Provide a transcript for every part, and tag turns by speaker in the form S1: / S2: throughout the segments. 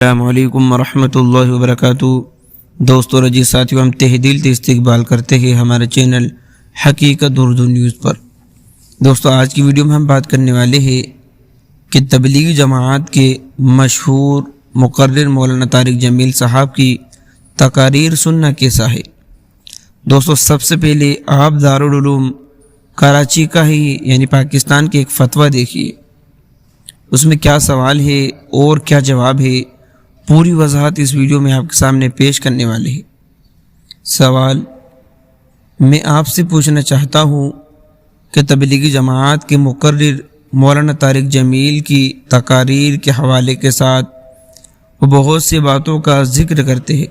S1: السلام علیکم ورحمۃ اللہ وبرکاتہ۔ دوستو اور عزیز ساتھیو، ہم تہ دل سے استقبال کرتے ہیں ہمارے چینل حقیقت اردو نیوز پر۔ دوستو آج کی ویڈیو میں ہم بات کرنے والے ہیں کہ تبلیغی جماعت کے مشہور مقرر مولانا طارق جمیل صاحب کی تقاریر سننا کیسا ہے۔ دوستو سب سے پہلے آپ دارالعلوم کراچی کا ہی یعنی پاکستان کے ایک فتویٰ دیکھیے، اس میں کیا سوال ہے اور کیا جواب ہے، پوری وضاحت اس ویڈیو میں آپ کے سامنے پیش کرنے والے ہیں۔ سوال: میں آپ سے پوچھنا چاہتا ہوں کہ تبلیغی جماعت کے مقرر مولانا طارق جمیل کی تقاریر کے حوالے کے ساتھ وہ بہت سی باتوں کا ذکر کرتے ہیں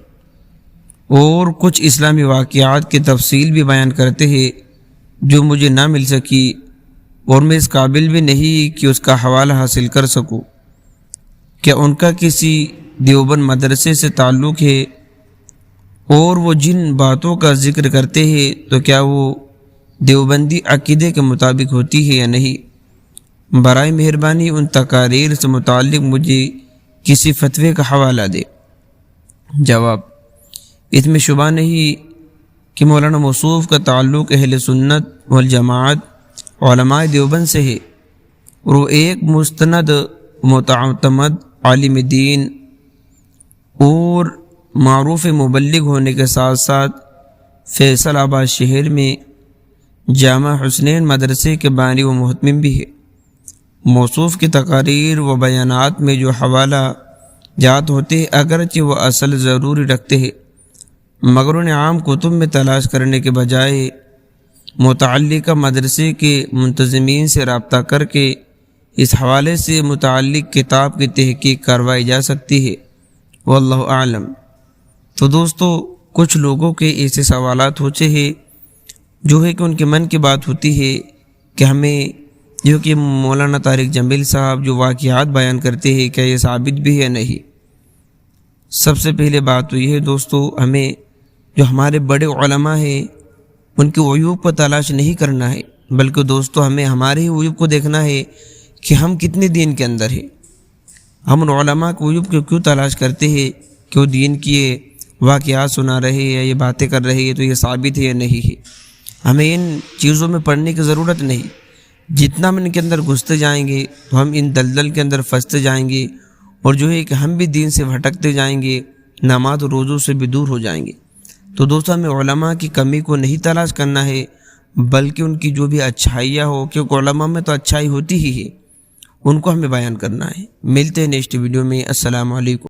S1: اور کچھ اسلامی واقعات کی تفصیل بھی بیان کرتے ہیں جو مجھے نہ مل سکی اور میں اس قابل بھی نہیں کہ اس کا حوالہ حاصل کر سکوں۔ کیا ان کا کسی دیوبند مدرسے سے تعلق ہے؟ اور وہ جن باتوں کا ذکر کرتے ہیں تو کیا وہ دیوبندی عقیدے کے مطابق ہوتی ہے یا نہیں؟ برائے مہربانی ان تقاریر سے متعلق مجھے کسی فتوے کا حوالہ دے۔ جواب: اس میں شبہ نہیں کہ مولانا موصوف کا تعلق اہل سنت والجماعت علماء دیوبند سے ہے اور وہ ایک مستند معتمد عالم دین اور معروف مبلغ ہونے کے ساتھ ساتھ فیصل آباد شہر میں جامع حسنین مدرسے کے بانی و محتمم بھی ہے۔ موصوف کی تقاریر و بیانات میں جو حوالہ جات ہوتے ہیں اگرچہ وہ اصل ضروری رکھتے ہیں، مگر انہیں عام کتب میں تلاش کرنے کے بجائے متعلقہ مدرسے کے منتظمین سے رابطہ کر کے اس حوالے سے متعلق کتاب کی تحقیق کروائی جا سکتی ہے، واللہ اعلم۔ تو دوستو کچھ لوگوں کے ایسے سوالات ہوتے ہیں جو ہے کہ ان کے من کی بات ہوتی ہے کہ ہمیں جو کہ مولانا طارق جمیل صاحب جو واقعات بیان کرتے ہیں کیا یہ ثابت بھی ہے یا نہیں۔ سب سے پہلے بات تو یہ ہے دوستو، ہمیں جو ہمارے بڑے علماء ہیں ان کے عیوب پر تلاش نہیں کرنا ہے، بلکہ دوستو ہمیں ہمارے ہی عیوب کو دیکھنا ہے کہ ہم کتنے دین کے اندر ہیں۔ ہم ان علماء کے عیوب کو کیوں تلاش کرتے ہیں کہ وہ دین کی واقعات سنا رہے ہیں یا یہ باتیں کر رہے ہیں تو یہ ثابت ہے یا نہیں ہے۔ ہمیں ان چیزوں میں پڑھنے کی ضرورت نہیں، جتنا ہم ان کے اندر گھستے جائیں گے تو ہم ان دلدل کے اندر پھنستے جائیں گے اور جو ہے کہ ہم بھی دین سے بھٹکتے جائیں گے، نماز و روزوں سے بھی دور ہو جائیں گے۔ تو دوستو ہمیں علماء کی کمی کو نہیں تلاش کرنا ہے، بلکہ ان کی جو بھی اچھائیاں ہو، کیونکہ علماء میں تو اچھائی ہوتی ہی ہے، ان کو ہمیں بیان کرنا ہے۔ ملتے ہیں نیکسٹ ویڈیو میں۔ السلام علیکم۔